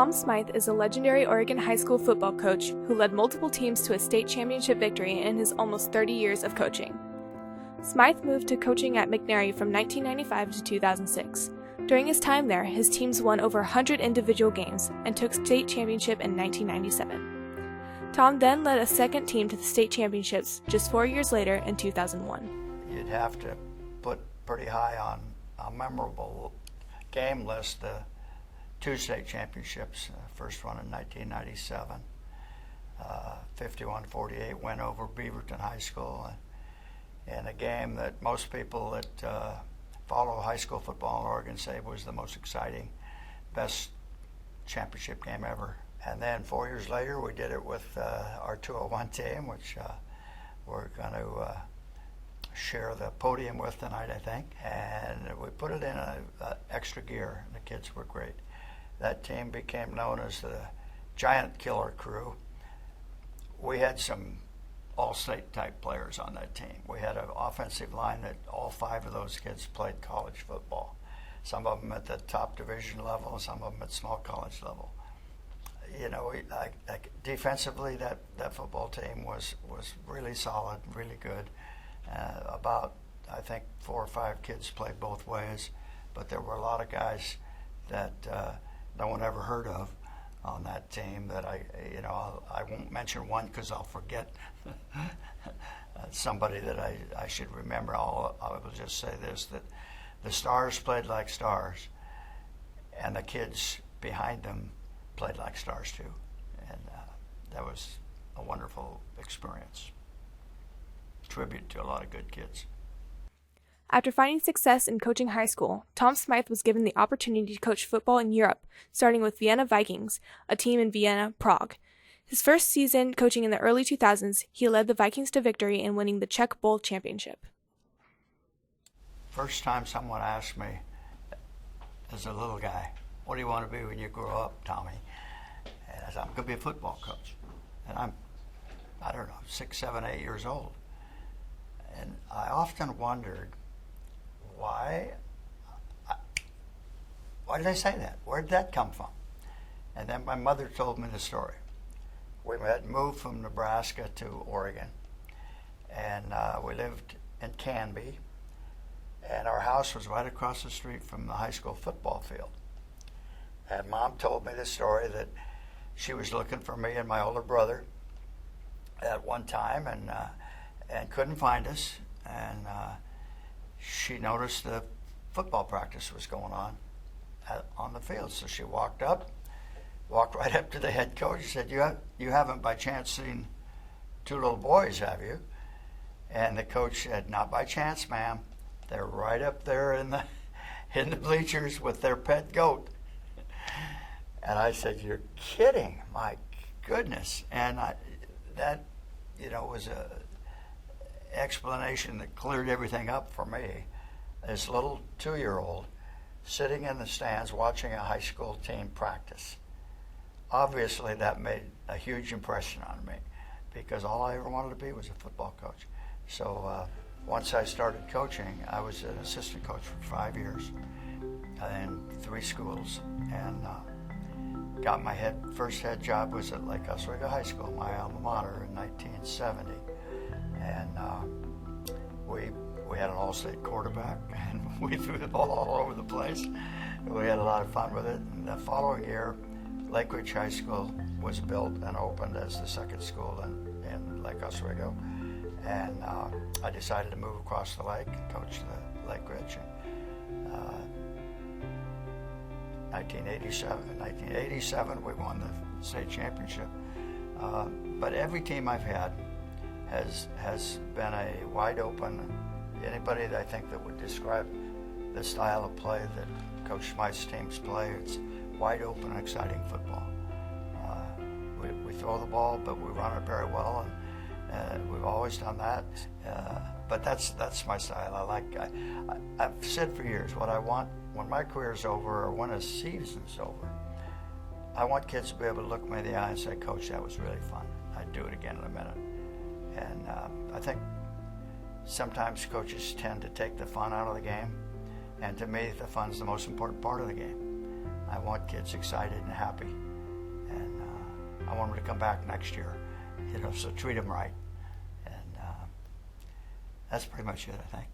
Tom Smythe is a legendary Oregon high school football coach who led multiple teams to a state championship victory in his almost 30 years of coaching. Smythe moved to coaching at McNary from 1995 to 2006. During his time there, his teams won over 100 individual games and took state championship in 1997. Tom then led a second team to the state championships just 4 years later in 2001. You'd have to put pretty high on a memorable game list the two state championships, first one in 1997, 51-48 win over Beaverton High School, and a game that most people that follow high school football in Oregon say was the most exciting, best championship game ever. And then 4 years later, we did it with our 201 team, which we're going to share the podium with tonight, I think. And we put it in an extra gear. The kids were great. That team became known as the Giant Killer Crew. We had some all-state type players on that team. We had an offensive line that all five of those kids played college football. Some of them at the top division level, some of them at small college level. You know, defensively, that football team was really solid, really good. About, I think, 4 or 5 kids played both ways, but there were a lot of guys that no one ever heard of on that team that I won't mention one because I'll forget somebody that I should remember. I will just say this, that the stars played like stars, and the kids behind them played like stars too, and that was a wonderful experience. Tribute to a lot of good kids. After finding success in coaching high school, Tom Smythe was given the opportunity to coach football in Europe, starting with Vienna Vikings, a team in Vienna, Prague. His first season coaching in the early 2000s, he led the Vikings to victory in winning the Czech Bowl championship. First time someone asked me, as a little guy, what do you want to be when you grow up, Tommy? And I said, I'm going to be a football coach. And I'm, I don't know, 6, 7, 8 years old. And I often wondered, why did I say that? Where did that come from? And then my mother told me the story. We had moved from Nebraska to Oregon, and we lived in Canby, and our house was right across the street from the high school football field. And Mom told me the story that she was looking for me and my older brother at one time, and couldn't find us, and she noticed the football practice was going on the field. So she walked right up to the head coach and said, you haven't by chance seen 2 little boys, have you? And the coach said, not by chance, ma'am. They're right up there in the bleachers with their pet goat. And I said, you're kidding, my goodness. And that was a explanation that cleared everything up for me. This little 2-year-old sitting in the stands watching a high school team practice. Obviously that made a huge impression on me, because all I ever wanted to be was a football coach. So once I started coaching, I was an assistant coach for 5 years in 3 schools, and got my first head job was at Lake Oswego High School, my alma mater, in 1970. And we had an all-state quarterback, and we threw the ball all over the place. We had a lot of fun with it. And the following year, Lake Ridge High School was built and opened as the second school in Lake Oswego. And I decided to move across the lake and coach the Lake Ridge. 1987, we won the state championship. But every team I've had has been a wide open. Anybody that I think that would describe the style of play that Coach Smythe's teams play, it's wide open and exciting football. We throw the ball, but we run it very well, and we've always done that. But that's my style. I've said for years, what I want when my career's over or when a season's over, I want kids to be able to look me in the eye and say, Coach, that was really fun. I'd do it again in a minute. And I think sometimes coaches tend to take the fun out of the game, and to me, the fun's the most important part of the game. I want kids excited and happy I want them to come back next year. So treat them right. And that's pretty much it, I think.